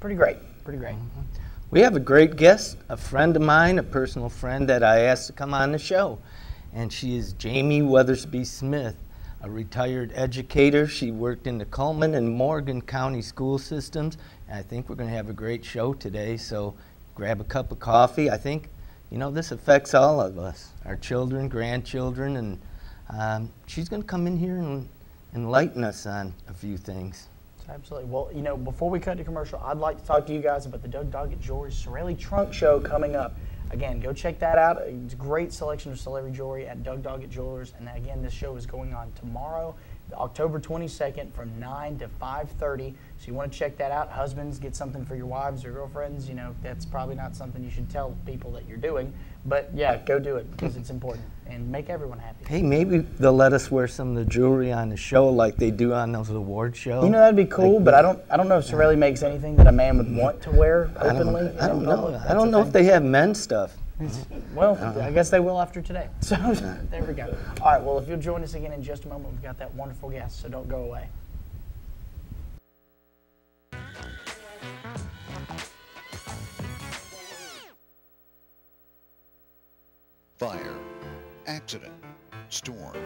pretty great, pretty great. We have a great guest, a friend of mine, a personal friend that I asked to come on the show. And she is Jamie Weathersby Smith, a retired educator. She worked in the Cullman and Morgan County school systems. And I think we're going to have a great show today, so grab a cup of coffee. I think, you know, this affects all of us, our children, grandchildren, and she's going to come in here and enlighten us on a few things. Absolutely. Well, you know, before we cut to commercial, I'd like to talk to you guys about the Doug Doggett Jewelry Sorelli Trunk Show coming up. Again, go check that out. It's a great selection of celebrity jewelry at Doug Doggett Jewelers. And again, this show is going on tomorrow, October 22nd from 9 to 5:30. So you want to check that out. Husbands, get something for your wives or girlfriends. You know, that's probably not something you should tell people that you're doing. But yeah, go do it because it's important and make everyone happy. Hey, maybe they'll let us wear some of the jewelry on the show like they do on those award shows. You know, that'd be cool, but I don't know if Sorelli makes anything that a man would want to wear openly. I don't know. I don't know if they have men's stuff. Well, I guess they will after today. So there we go. All right, well, if you'll join us again in just a moment, we've got that wonderful guest, so don't go away. Fire, accident, storm.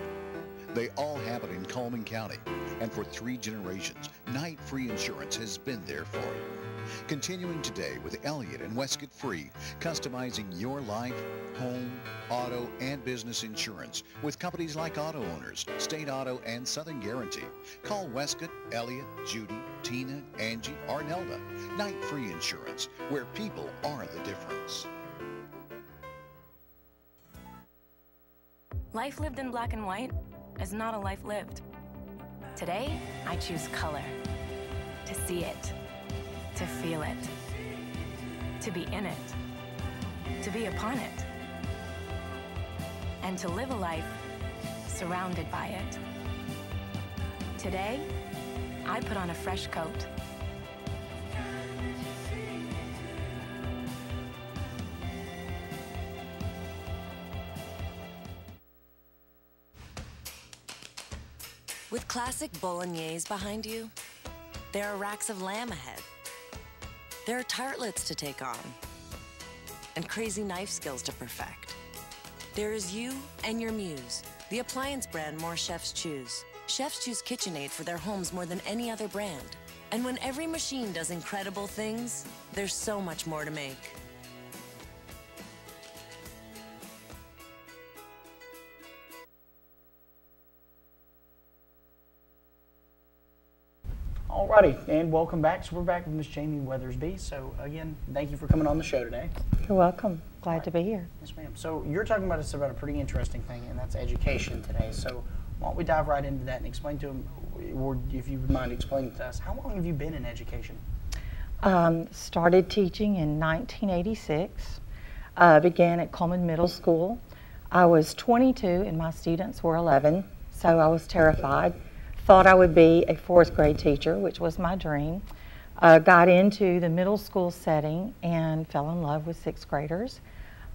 They all happen in Cullman County, and for 3 generations, Night Free Insurance has been there for you. Continuing today with Elliott and Westcott Free, customizing your life, home, auto, and business insurance with companies like Auto Owners, State Auto, and Southern Guarantee. Call Westcott, Elliott, Judy, Tina, Angie, or Nelda. Night Free Insurance, where people are the difference. Life lived in black and white is not a life lived. Today, I choose color. To see it. To feel it. To be in it. To be upon it. And to live a life surrounded by it. Today, I put on a fresh coat. With classic bolognese behind you, there are racks of lamb ahead. There are tartlets to take on, and crazy knife skills to perfect. There is you and your muse, the appliance brand more chefs choose. Chefs choose KitchenAid for their homes more than any other brand. And when every machine does incredible things, there's so much more to make. Alrighty, and welcome back. So we're back with Miss Jamie Weathersby. So again, thank you for coming on the show today. You're welcome. Glad to be here. Yes, ma'am. So you're talking about a pretty interesting thing, and that's education today. So why don't we dive right into that and explain to them, or if you would mind explaining to us, how long have you been in education? Started teaching in 1986. Began at Cullman Middle School. I was 22 and my students were 11, so I was terrified. Thought I would be a 4th grade teacher, which was my dream. Got into the middle school setting and fell in love with 6th graders.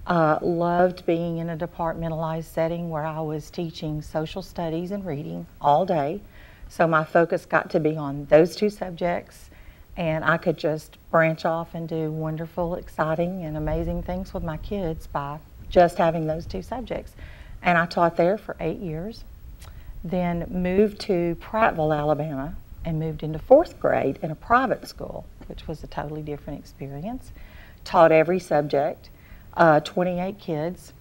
Loved being in a departmentalized setting where I was teaching social studies and reading all day. So my focus got to be on those 2 subjects, and I could just branch off and do wonderful, exciting, and amazing things with my kids by just having those 2 subjects. And I taught there for 8 years. Then moved to Prattville, Alabama, and moved into 4th grade in a private school, which was a totally different experience. Taught every subject, 28 kids,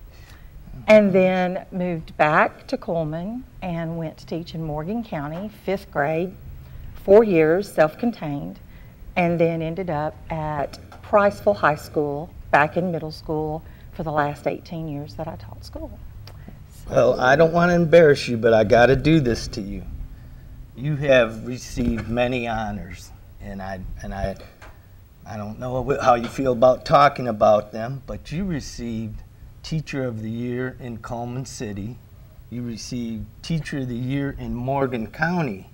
and then moved back to Cullman and went to teach in Morgan County, 5th grade, 4 years, self-contained, and then ended up at Priceville High School, back in middle school, for the last 18 years that I taught school. Well, I don't want to embarrass you, but I got to do this to you. You have received many honors, and I don't know how you feel about talking about them, but you received Teacher of the Year in Cullman City. You received Teacher of the Year in Morgan County.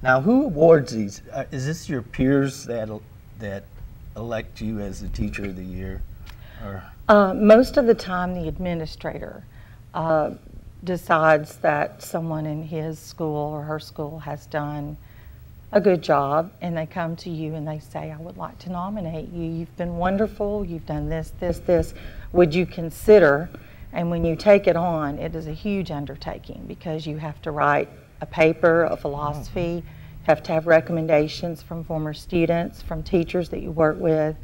Now, who awards these? Is this your peers that elect you as the Teacher of the Year? Or? Most of the time, the administrator decides that someone in his school or her school has done a good job and they come to you and they say, I would like to nominate you. You've been wonderful. You've done this, this, this. Would you consider? And when you take it on, it is a huge undertaking because you have to write a paper, a philosophy, you have to have recommendations from former students, from teachers that you work with,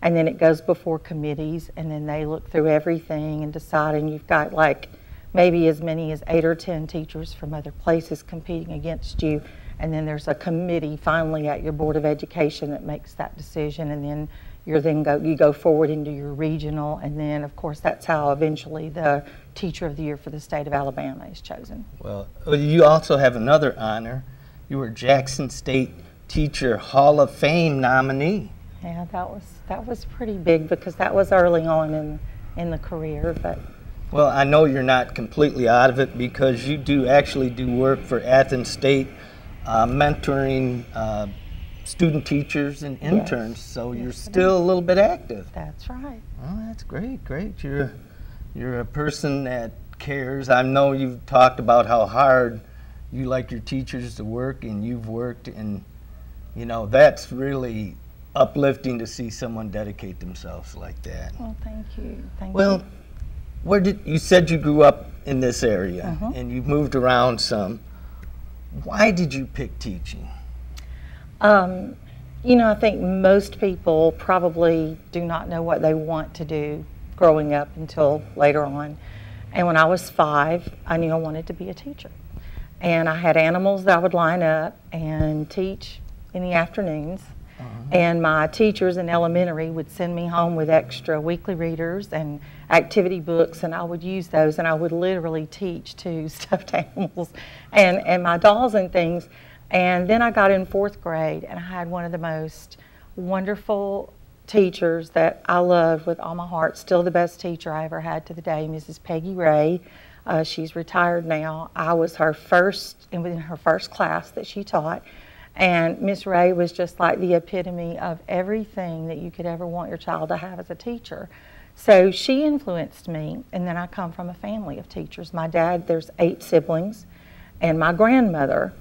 and then it goes before committees, and then they look through everything and decide, and you've got like maybe as many as 8 or 10 teachers from other places competing against you, and then there's a committee finally at your Board of Education that makes that decision, and then you go forward into your regional, and then of course that's how eventually the Teacher of the Year for the state of Alabama is chosen. Well, you also have another honor. You were Jackson State Teacher Hall of Fame nominee. Yeah, that was pretty big because that was early on in the career. But well, I know you're not completely out of it because you actually do work for Athens State, mentoring student teachers and interns, yes. so yes, you're still a little bit active. That's right. Oh, that's great, great. You're a person that cares. I know you've talked about how hard you like your teachers to work, and you've worked, and you know that's really uplifting to see someone dedicate themselves like that. Well, thank you. Thank you. Well, you said you grew up in this area and you moved around some. Why did you pick teaching? You know, I think most people probably do not know what they want to do growing up until later on. And when I was 5, I knew I wanted to be a teacher. And I had animals that I would line up and teach in the afternoons. And my teachers in elementary would send me home with extra weekly readers and activity books, and I would use those, and I would literally teach to stuffed animals and my dolls and things. And then I got in 4th grade, and I had one of the most wonderful teachers that I love with all my heart, still the best teacher I ever had to the day, Mrs. Peggy Ray. She's retired now. I was her first, in her first class that she taught. And Miss Ray was just like the epitome of everything that you could ever want your child to have as a teacher. So she influenced me, and then I come from a family of teachers. My dad, there's 8 siblings, and my grandmother,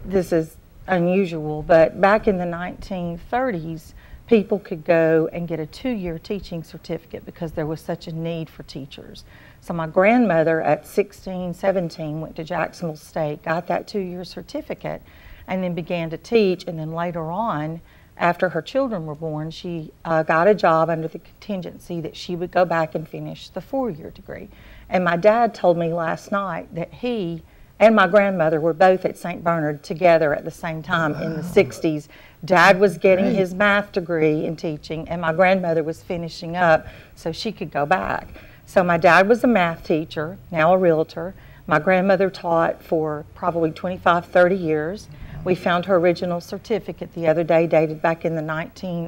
this is unusual, but back in the 1930s, people could go and get a 2-year teaching certificate because there was such a need for teachers. So my grandmother at 16, 17 went to Jacksonville State, got that 2-year certificate, and then began to teach. And then later on, after her children were born, she got a job under the contingency that she would go back and finish the 4-year degree. And my dad told me last night that he and my grandmother were both at St. Bernard together at the same time in the 60s. Dad was getting his math degree in teaching, and my grandmother was finishing up so she could go back. So my dad was a math teacher, now a realtor. My grandmother taught for probably 25, 30 years. We found her original certificate the other day, dated back in the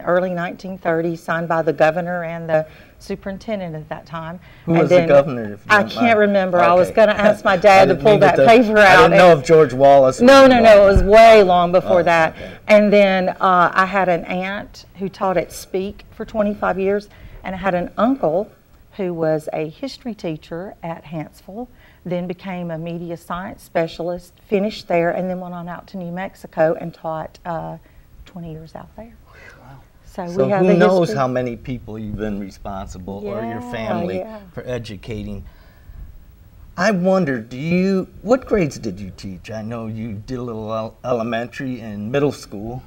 early 1930s, signed by the governor and the superintendent at that time. Who was the governor? I can't remember. Okay. I was going to ask my dad to pull that paper out. I didn't know if George Wallace. No, it was way long before that. Okay. And then I had an aunt who taught at Speak for 25 years, and I had an uncle who was a history teacher at Hanceville, then became a media science specialist, finished there, and then went on out to New Mexico and taught 20 years out there. Wow. So we have who knows how many people you've been responsible, or your family, for educating. I wonder, what grades did you teach? I know you did a little elementary and middle school.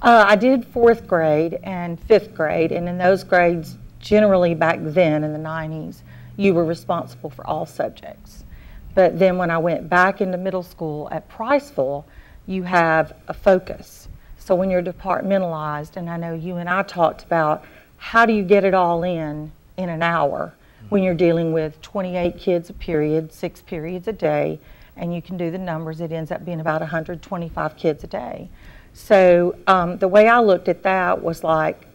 I did 4th grade and 5th grade, and in those grades, generally back then in the 90s, you were responsible for all subjects. But then when I went back into middle school at Priceville, you have a focus. So when you're departmentalized, and I know you and I talked about how do you get it all in an hour when you're dealing with 28 kids a period, 6 periods a day, and you can do the numbers, it ends up being about 125 kids a day. So the way I looked at that was like,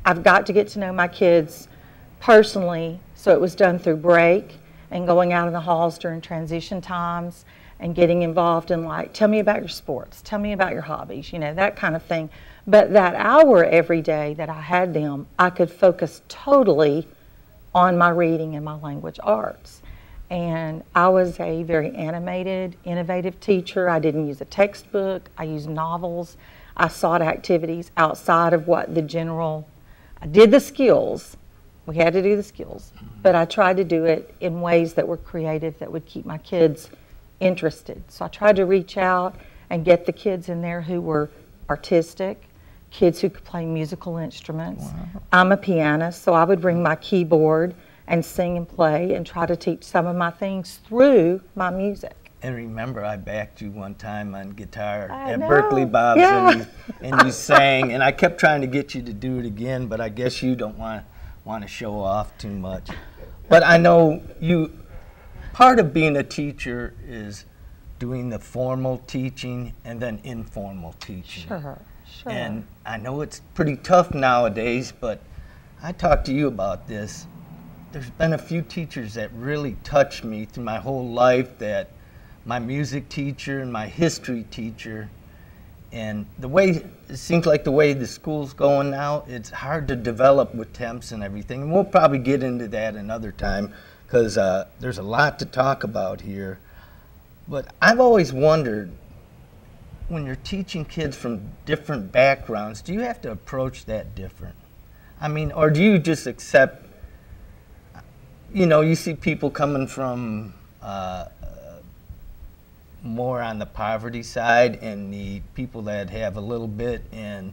I've got to get to know my kids personally, so it was done through break and going out in the halls during transition times and getting involved in like, tell me about your sports, tell me about your hobbies, you know, that kind of thing. But that hour every day that I had them, I could focus totally on my reading and my language arts. And I was a very animated, innovative teacher. I didn't use a textbook. I used novels. I sought activities outside of what the general, I did the skills. We had to do the skills, but I tried to do it in ways that were creative, that would keep my kids interested. So I tried to reach out and get the kids in there who were artistic, kids who could play musical instruments. Wow. I'm a pianist, so I would bring my keyboard and sing and play and try to teach some of my things through my music. And remember, I backed you one time on guitar I at know. Berkeley Bob's, Yeah. and you sang, and I kept trying to get you to do it again, but I guess you don't want to show off too much. But I know you, part of being a teacher is doing the formal teaching and then informal teaching. Sure. And I know it's pretty tough nowadays, but I talked to you about this. There's been a few teachers that really touched me through my whole life, that my music teacher and my history teacher, and the way, it seems like the way the school's going now, it's hard to develop with temps and everything. And we'll probably get into that another time, because there's a lot to talk about here. But I've always wondered, when you're teaching kids from different backgrounds, do you have to approach that different? I mean, or do you just accept, you know, you see people coming from more on the poverty side and the people that have a little bit, and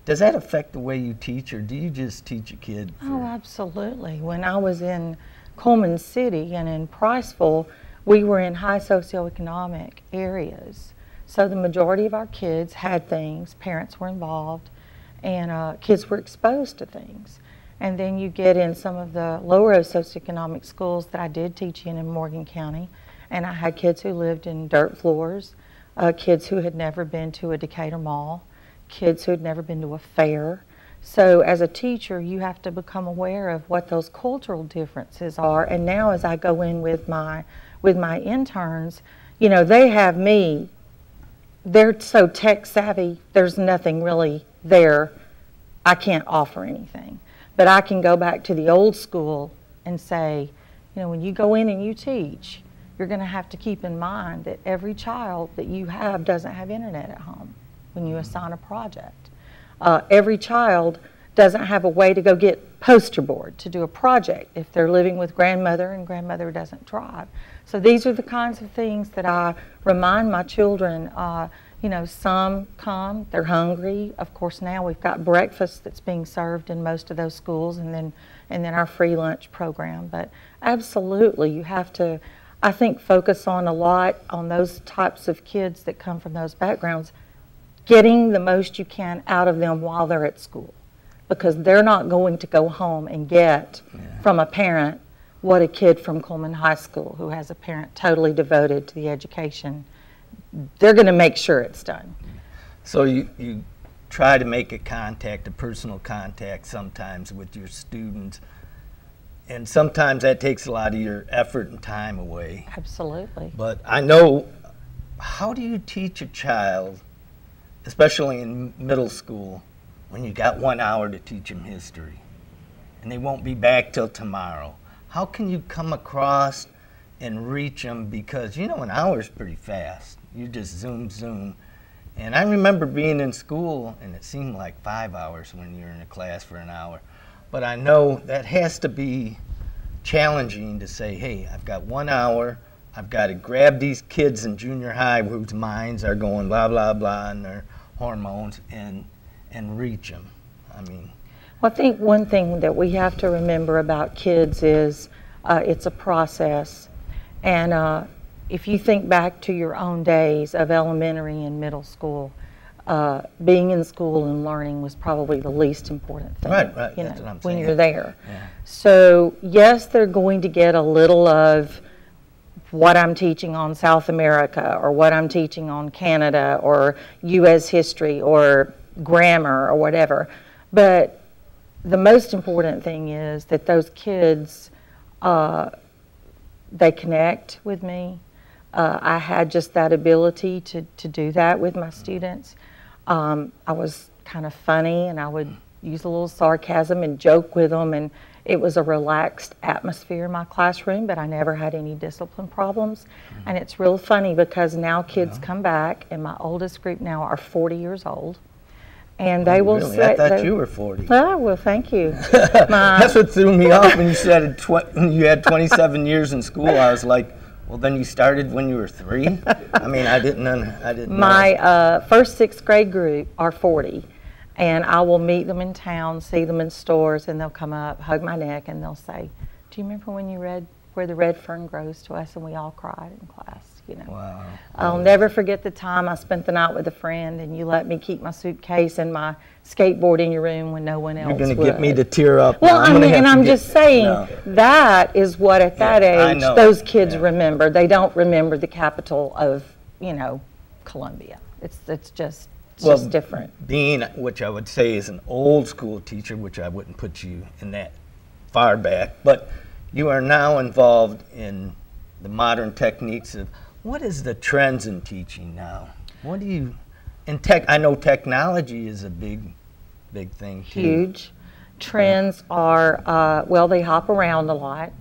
does that affect the way you teach, or do you just teach a kid? Oh, absolutely. When I was in Cullman City and in Priceville, we were in high socioeconomic areas. So the majority of our kids had things, parents were involved, and kids were exposed to things. And then you get in some of the lower socioeconomic schools that I did teach in Morgan County, and I had kids who lived in dirt floors, kids who had never been to a Decatur mall, kids who had never been to a fair. So as a teacher, you have to become aware of what those cultural differences are. And now as I go in with my interns, you know, they have me, they're so tech savvy, there's nothing really there. I can't offer anything. But I can go back to the old school and say, you know, when you go in and you teach, you're going to have to keep in mind that every child that you have doesn't have internet at home when you assign a project. Every child doesn't have a way to go get poster board to do a project if they're living with grandmother and grandmother doesn't drive. So these are the kinds of things that I remind my children. You know, some come, they're hungry. Of course, now we've got breakfast that's being served in most of those schools, and then our free lunch program. But absolutely, you have to, I think, focus on a lot on those types of kids that come from those backgrounds, getting the most you can out of them while they're at school, because they're not going to go home and get from a parent what a kid from Cullman High School, who has a parent totally devoted to the education, they're going to make sure it's done. So you try to make a contact, a personal contact sometimes with your students, and sometimes that takes a lot of your effort and time away. Absolutely. But I know, how do you teach a child, especially in middle school, when you got 1 hour to teach them history and they won't be back till tomorrow? How can you come across and reach them? Because, you know, an hour is pretty fast. You just zoom. And I remember being in school, and it seemed like 5 hours when you're in a class for an hour. But I know that has to be challenging to say, hey, I've got 1 hour, I've got to grab these kids in junior high whose minds are going blah, blah, blah, and their hormones, and reach them. I mean, well, I think one thing that we have to remember about kids is it's a process. And if you think back to your own days of elementary and middle school, being in school and learning was probably the least important thing. Right, you that's know, what I'm when saying. you're there. Yeah. So yes, they're going to get a little of what I'm teaching on South America, or what I'm teaching on Canada, or U.S. history, or grammar, or whatever. But the most important thing is that those kids, they connect with me. I had just that ability to do that with my students. I was kind of funny, and I would use a little sarcasm and joke with them, and It was a relaxed atmosphere in my classroom, but I never had any discipline problems. And it's real funny because now kids come back, and my oldest group now are 40 years old. And they will really? say, I thought you were 40. Oh, well, thank you. That's what threw me off when you said you had 27 years in school. I was like, well, then you started when you were 3? I mean, I didn't know. My first 6th grade group are 40. And I will meet them in town, see them in stores, and they'll come up, hug my neck, and they'll say, do you remember when you read Where the Red Fern Grows to us? And we all cried in class, you know. Wow. I'll never forget the time I spent the night with a friend, and you let me keep my suitcase and my skateboard in your room when no one else would. You're going to get me to tear up. Well, I mean, and I'm just saying, that is what at that age those kids remember. They don't remember the capital of, you know, Columbia. It's just different. Being, which I would say is an old school teacher, which I wouldn't put you in that far back, but you are now involved in the modern techniques of, what is the trends in teaching now? What do you, in tech, I know technology is a big thing too. Huge. Trends are, well, they hop around a lot.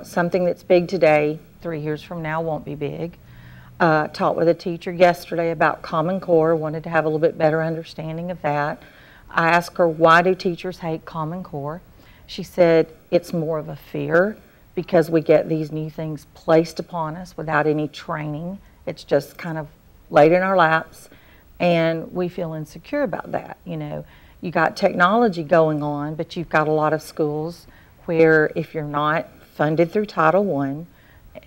Something that's big today, 3 years from now won't be big. Taught with a teacher yesterday about Common Core, wanted to have a little bit better understanding of that. I asked her, why do teachers hate Common Core? She said, it's more of a fear because we get these new things placed upon us without any training. It's just kind of laid in our laps, and we feel insecure about that. You know, you got technology going on, but you've got a lot of schools where if you're not funded through Title I,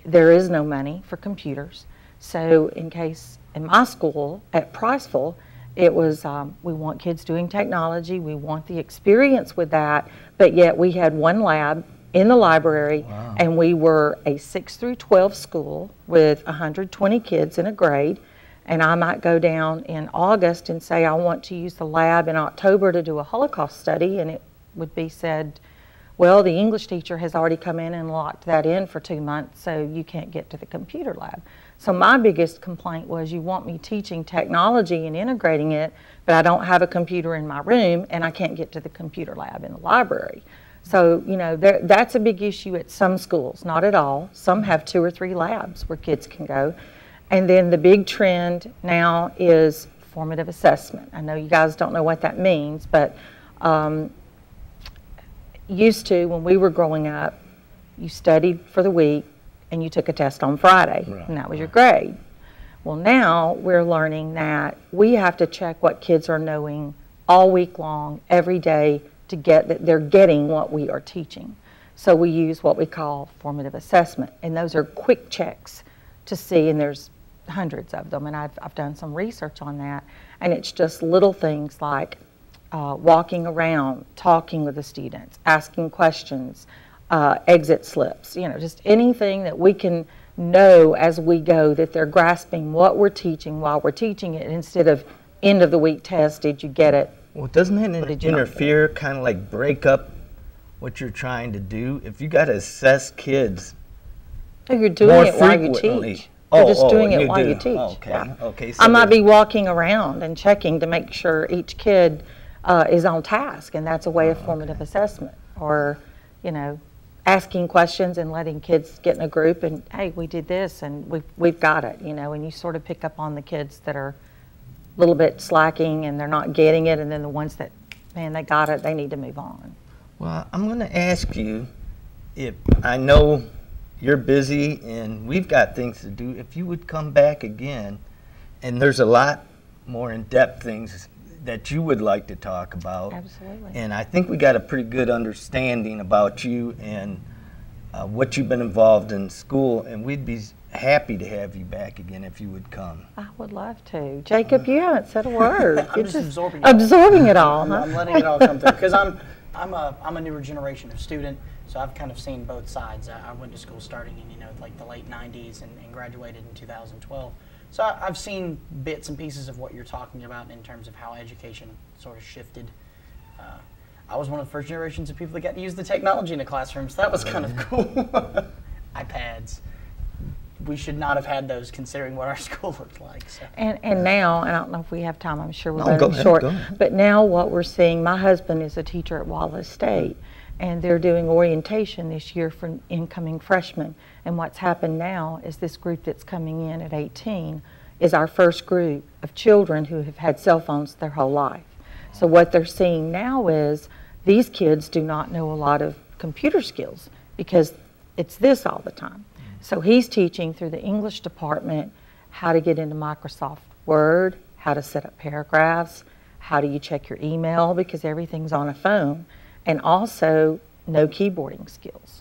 there is no money for computers. So in my school at Priceville, it was, we want kids doing technology, we want the experience with that, but yet we had one lab in the library, and we were a 6 through 12 school with 120 kids in a grade, and I might go down in August and say I want to use the lab in October to do a Holocaust study, and it would be said, well, the English teacher has already come in and locked that in for 2 months, so you can't get to the computer lab. So my biggest complaint was, you want me teaching technology and integrating it, but I don't have a computer in my room, and I can't get to the computer lab in the library. So, you know, that's a big issue at some schools, not at all. Some have 2 or 3 labs where kids can go. And then the big trend now is formative assessment. I know you guys don't know what that means, but used to, when we were growing up, you studied for the week and you took a test on Friday, and that was your grade. Well, now we're learning that we have to check what kids are knowing all week long, every day, to get that they're getting what we are teaching. So we use what we call formative assessment, and those are quick checks to see, and there's hundreds of them, and I've done some research on that, and it's just little things like walking around, talking with the students, asking questions, exit slips, you know, just anything that we can know as we go that they're grasping what we're teaching while we're teaching it, instead of end of the week test, did you get it? Well, doesn't that interfere, kind of like break up what you're trying to do? If you got to assess kids you're doing it while you teach. You're just doing it while you teach. Okay. Yeah. Okay. So I might be walking around and checking to make sure each kid is on task, and that's a way of formative assessment. Or, you know, asking questions and letting kids get in a group and, hey, we did this and we've got it, you know, and you sort of pick up on the kids that are a little bit slacking and they're not getting it, and then the ones that, man, they got it, they need to move on. Well, I'm going to ask you, if I know you're busy and we've got things to do, if you would come back again, and there's a lot more in-depth things that you would like to talk about. Absolutely. And I think we got a pretty good understanding about you and what you've been involved in school, and we'd be happy to have you back again if you would come. I would love to. Jacob, you haven't said a word. I'm just absorbing it all. Huh? I'm letting it all come through, because I'm a newer generation of student, so I've kind of seen both sides. I went to school starting in, you know, like the late 90s and graduated in 2012. So I've seen bits and pieces of what you're talking about in terms of how education sort of shifted. I was one of the first generations of people that got to use the technology in the classroom, so that was kind of cool. iPads. We should not have had those, considering what our school looked like. So. And now, I don't know if we have time, I'm sure we're running short, but now what we're seeing, my husband is a teacher at Wallace State, and they're doing orientation this year for incoming freshmen. And what's happened now is this group that's coming in at 18 is our first group of children who have had cell phones their whole life. So what they're seeing now is these kids do not know a lot of computer skills because it's this all the time. So he's teaching through the English department how to get into Microsoft Word, how to set up paragraphs, how do you check your email because everything's on a phone, and also no keyboarding skills.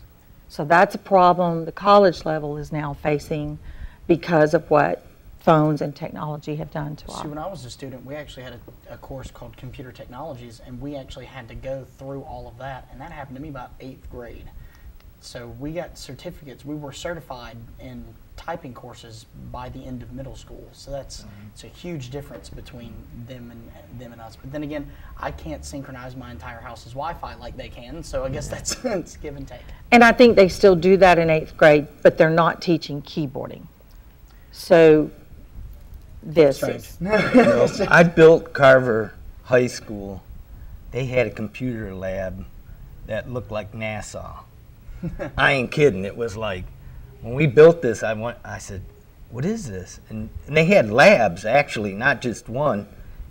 So that's a problem the college level is now facing because of what phones and technology have done to us. See, when I was a student, we actually had a course called Computer Technologies, and we actually had to go through all of that, and that happened to me about 8th grade. So we got certificates. We were certified in typing courses by the end of middle school. So that's it's a huge difference between them and us. But then again, I can't synchronize my entire house's Wi-Fi like they can. So I guess that's it's give and take. And I think they still do that in 8th grade, but they're not teaching keyboarding. So this is. I built Carver High School. They had a computer lab that looked like NASA. I ain't kidding. It was like, when we built this, I said, what is this? And they had labs, actually, not just one.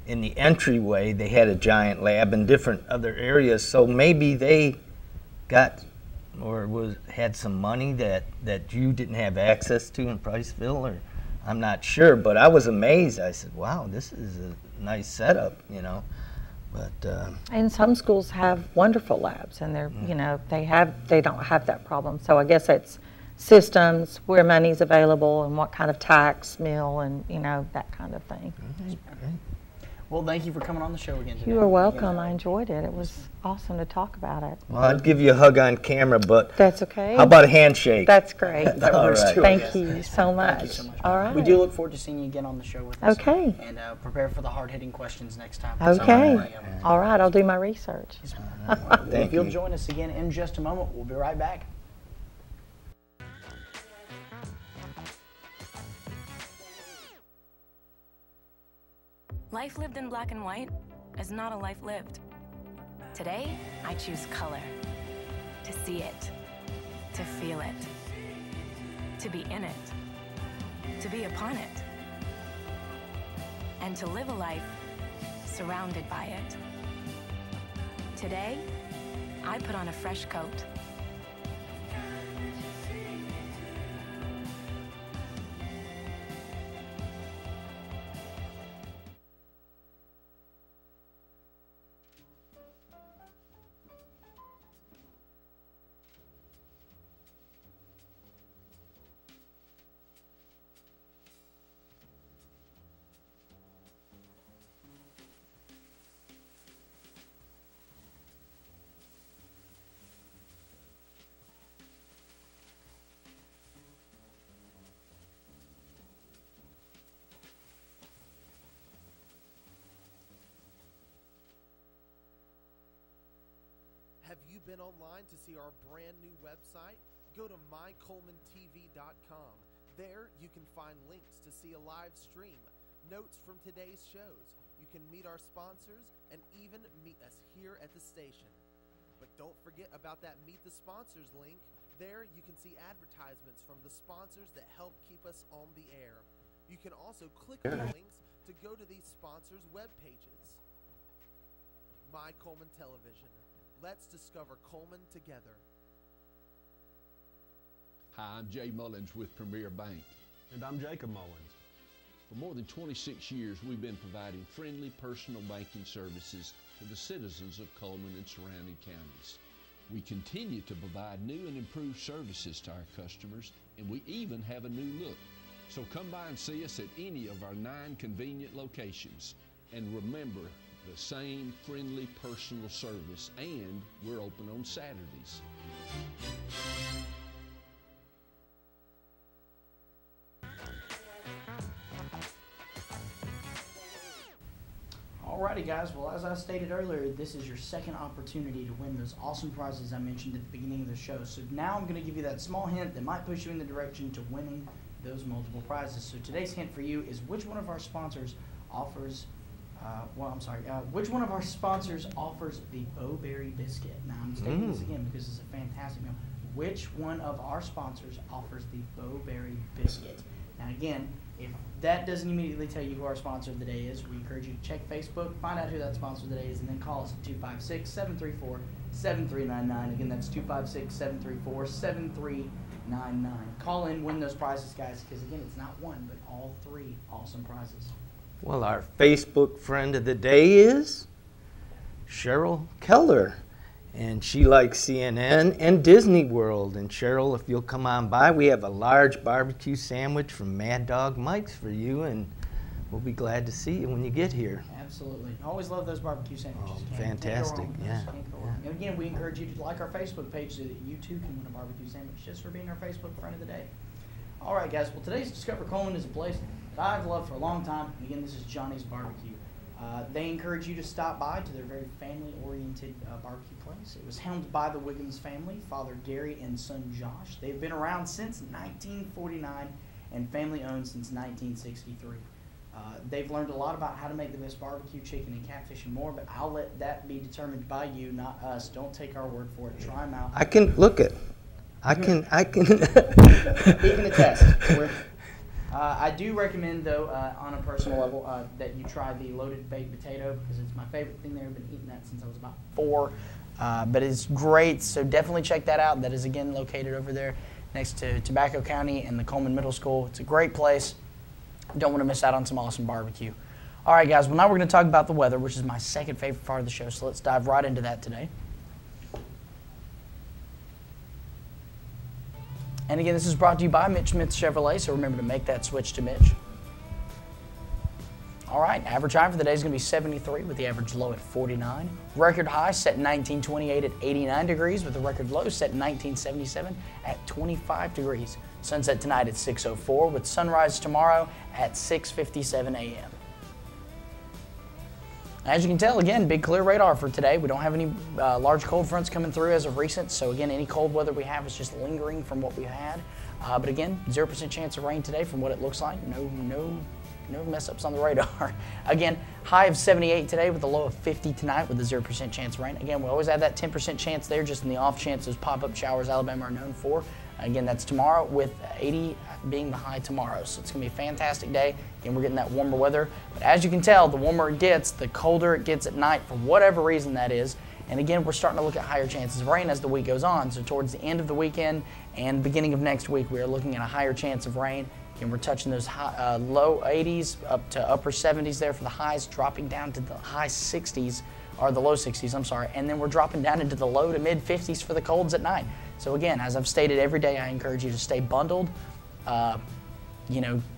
In the entryway, they had a giant lab in different other areas. So maybe they got or had some money that you didn't have access to in Priceville, or I'm not sure. But I was amazed. I said, wow, this is a nice setup, you know. But and some schools have wonderful labs, and they're you know they don't have that problem. So I guess it's systems, where money's available, and what kind of tax mill, and you know that kind of thing. Well, thank you for coming on the show again today. You are welcome. I enjoyed it. It was awesome to talk about it. Well, I'd give you a hug on camera, but that's okay. How about a handshake? That's great. That works right. too. Thank you so much. Thank you so much. All right. We do look forward to seeing you again on the show with us. Okay. And prepare for the hard-hitting questions next time. Okay. All right. I'll do my research. If you'll join us again in just a moment, we'll be right back. Life lived in black and white is not a life lived. Today, I choose color. To see it. To feel it. To be in it. To be upon it. And to live a life surrounded by it. Today, I put on a fresh coat. Have you been online to see our brand new website? Go to mycolemantv.com. There you can find links to see a live stream, notes from today's shows. You can meet our sponsors and even meet us here at the station. But don't forget about that Meet the Sponsors link. There you can see advertisements from the sponsors that help keep us on the air. You can also click on the links to go to these sponsors' web pages. My Cullman Television. Let's discover Cullman together. Hi, I'm Jay Mullins with Premier Bank. And I'm Jacob Mullins. For more than 26 years, we've been providing friendly personal banking services to the citizens of Cullman and surrounding counties. We continue to provide new and improved services to our customers, and we even have a new look. So come by and see us at any of our 9 convenient locations. And remember, the same friendly personal service, and we're open on Saturdays. Alrighty guys, well as I stated earlier, this is your second opportunity to win those awesome prizes I mentioned at the beginning of the show. So now I'm going to give you that small hint that might push you in the direction to winning those multiple prizes. So today's hint for you is which one of our sponsors offers Which one of our sponsors offers the Bowberry biscuit? Now, I'm stating this again because it's a fantastic meal. Which one of our sponsors offers the Bowberry biscuit? Now, again, if that doesn't immediately tell you who our sponsor of the day is, we encourage you to check Facebook, find out who that sponsor of the day is, and then call us at 256-734-7399. Again, that's 256-734-7399. Call in, win those prizes, guys, because, again, it's not one, but all three awesome prizes. Well, our Facebook friend of the day is Cheryl Keller, and she likes CNN and Disney World. And Cheryl, if you'll come on by, we have a large barbecue sandwich from Mad Dog Mike's for you, and we'll be glad to see you when you get here. Absolutely. I always love those barbecue sandwiches. Oh, fantastic, yeah. And again, we encourage you to like our Facebook page so that you too can win a barbecue sandwich just for being our Facebook friend of the day. All right, guys. Well, today's Discover Cullman is a place that I've loved for a long time. And again, this is Johnny's Barbecue. They encourage you to stop by to their very family-oriented barbecue place. It was helmed by the Wiggins family, Father Gary and son Josh. They've been around since 1949 and family-owned since 1963. They've learned a lot about how to make the best barbecue, chicken, and catfish and more, but I'll let that be determined by you, not us. Don't take our word for it. Try them out. I can look it. I can. He can attest. I do recommend, though, on a personal level, that you try the loaded baked potato because it's my favorite thing there. I've been eating that since I was about 4. But it's great, so definitely check that out. That is, again, located over there next to Tobacco County and the Cullman Middle School. It's a great place. Don't want to miss out on some awesome barbecue. All right, guys, well, now we're going to talk about the weather, which is my second favorite part of the show, so let's dive right into that today. And again, this is brought to you by Mitch Smith Chevrolet, so remember to make that switch to Mitch. All right, average high for the day is going to be 73 with the average low at 49. Record high set in 1928 at 89 degrees with the record low set in 1977 at 25 degrees. Sunset tonight at 6:04 with sunrise tomorrow at 6:57 a.m. As you can tell, again, big clear radar for today. We don't have any large cold fronts coming through as of recent, so again, any cold weather we have is just lingering from what we had. But again, 0% chance of rain today from what it looks like. No mess-ups on the radar. Again, high of 78 today with a low of 50 tonight with a 0% chance of rain. Again, we always have that 10% chance there just in the off chance those pop-up showers Alabama are known for. Again, that's tomorrow with 80 being the high tomorrow. So it's going to be a fantastic day. Again, we're getting that warmer weather. But as you can tell, the warmer it gets, the colder it gets at night for whatever reason that is. And again, we're starting to look at higher chances of rain as the week goes on. So towards the end of the weekend and beginning of next week, we are looking at a higher chance of rain. Again, we're touching those high, low 80s up to upper 70s there for the highs, dropping down to the high 60s, or the low 60s, I'm sorry. And then we're dropping down into the low to mid 50s for the colds at night. So again, as I've stated every day, I encourage you to stay bundled.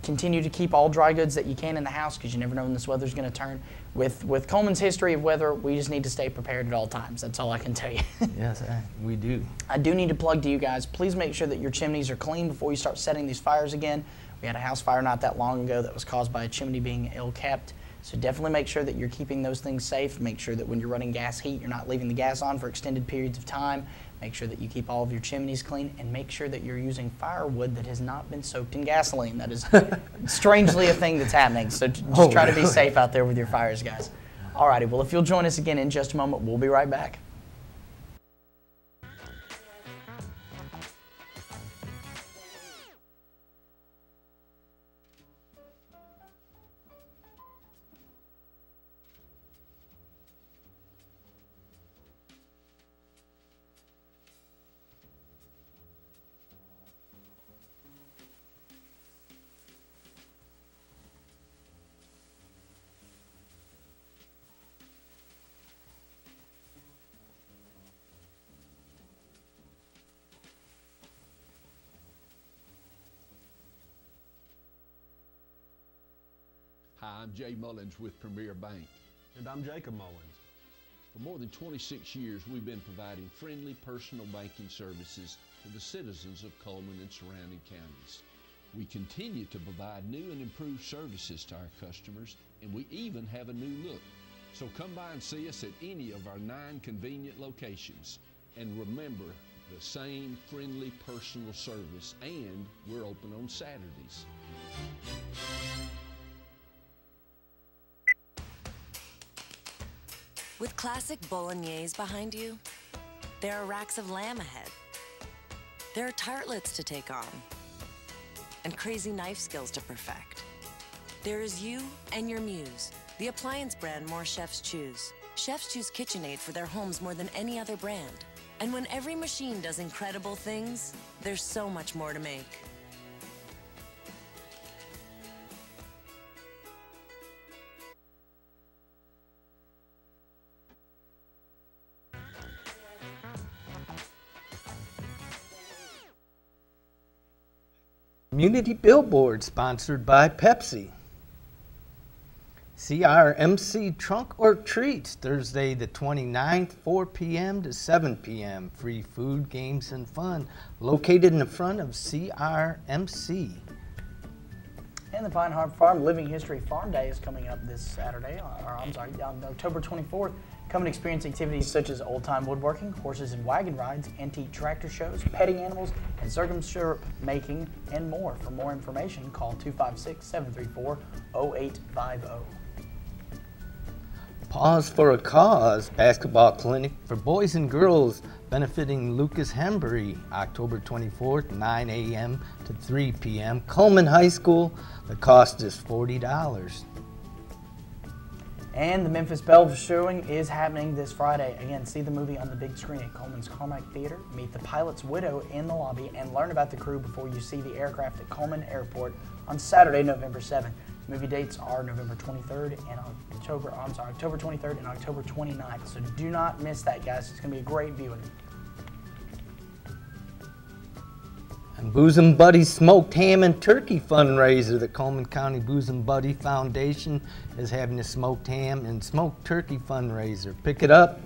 Continue to keep all dry goods that you can in the house because you never know when this weather's going to turn. With Cullman's history of weather, we just need to stay prepared at all times. That's all I can tell you. Yes, we do. I do need to plug to you guys. Please make sure that your chimneys are clean before you start setting these fires again. We had a house fire not that long ago that was caused by a chimney being ill-kept. So definitely make sure that you're keeping those things safe. Make sure that when you're running gas heat, you're not leaving the gas on for extended periods of time. Make sure that you keep all of your chimneys clean, and make sure that you're using firewood that has not been soaked in gasoline. That is strangely a thing that's happening. So just try to be safe out there with your fires, guys. Alrighty, well, if you'll join us again in just a moment, we'll be right back. Hi, I'm Jay Mullins with Premier Bank. And I'm Jacob Mullins. For more than 26 years, we've been providing friendly personal banking services to the citizens of Cullman and surrounding counties. We continue to provide new and improved services to our customers, and we even have a new look. So come by and see us at any of our 9 convenient locations. And remember, the same friendly personal service, and we're open on Saturdays. With classic bolognese behind you, there are racks of lamb ahead. There are tartlets to take on, and crazy knife skills to perfect. There is you and your muse, the appliance brand more chefs choose. Chefs choose KitchenAid for their homes more than any other brand. And when every machine does incredible things, there's so much more to make. Community Billboard sponsored by Pepsi. CRMC Trunk or Treats, Thursday the 29th, 4 p.m. to 7 p.m. Free food, games, and fun, located in the front of CRMC. And the Pine Harbor Farm Living History Farm Day is coming up this Saturday, on October 24th. Come and experience activities such as old-time woodworking, horses and wagon rides, antique tractor shows, petting animals, and sorghum syrup making, and more. For more information, call 256-734-0850. Pause for a Cause basketball clinic for boys and girls benefiting Lucas Hembury, October 24th, 9 a.m. to 3 p.m. Cullman High School. The cost is $40. And the Memphis Belle showing is happening this Friday. Again, see the movie on the big screen at Coleman's Carmack Theater, meet the pilot's widow in the lobby, and learn about the crew before you see the aircraft at Cullman Airport on Saturday, November 7th. Movie dates are November 23rd and October 23rd and October 29th. So do not miss that, guys. It's going to be a great viewing. And Bosom Buddy Smoked Ham and Turkey fundraiser. The Cullman County Bosom Buddy Foundation is having a smoked ham and smoked turkey fundraiser. Pick it up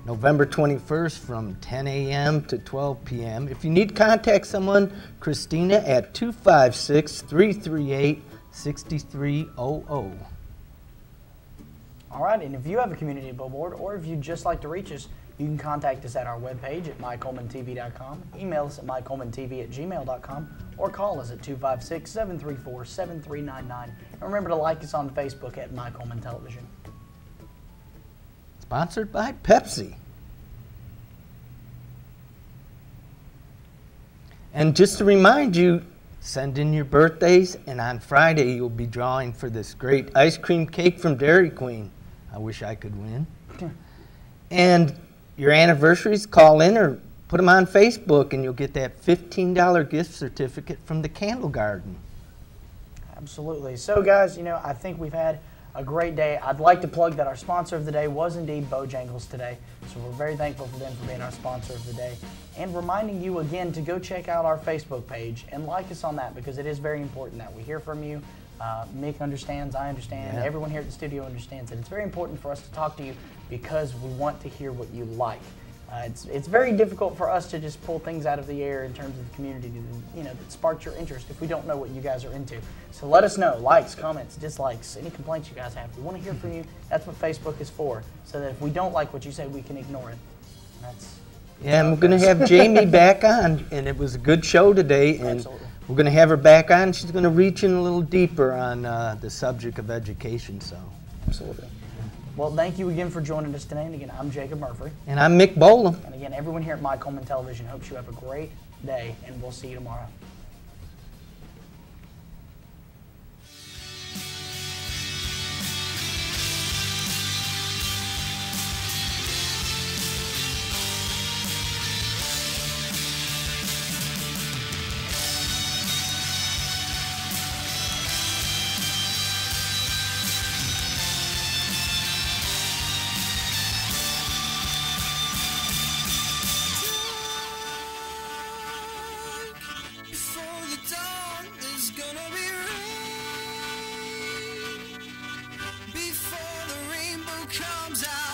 November 21st from 10 a.m. to 12 p.m. If you need to contact someone, Christina at 256-338-6300. All right, and if you have a community billboard or if you'd just like to reach us, you can contact us at our webpage at mycolemantv.com, email us at mycolemantv@gmail.com, or call us at 256-734-7399. And remember to like us on Facebook at My Cullman Television. Sponsored by Pepsi. And just to remind you, send in your birthdays, and on Friday you'll be drawing for this great ice cream cake from Dairy Queen. I wish I could win. And your anniversaries, call in or put them on Facebook, and you'll get that $15 gift certificate from the Candle Garden. Absolutely. So, guys, you know, I think we've had a great day. I'd like to plug that our sponsor of the day was indeed Bojangles today. So we're very thankful for them for being our sponsor of the day. And reminding you again to go check out our Facebook page and like us on that, because it is very important that we hear from you. Mick understands, I understand, everyone here at the studio understands it. It's very important for us to talk to you because we want to hear what you like. It's very difficult for us to just pull things out of the air in terms of the community that sparks your interest if we don't know what you guys are into. So let us know, likes, comments, dislikes, any complaints you guys have. We want to hear from you. That's what Facebook is for, so that if we don't like what you say, we can ignore it. And we're going to have Jamie back on, and it was a good show today. And Absolutely. We're going to have her back on. She's going to reach in a little deeper on the subject of education. So, absolutely. Well, thank you again for joining us today. And again, I'm Jacob Murphy. And I'm Mick Bolam. And again, everyone here at My Cullman Television hopes you have a great day, and we'll see you tomorrow. Comes out.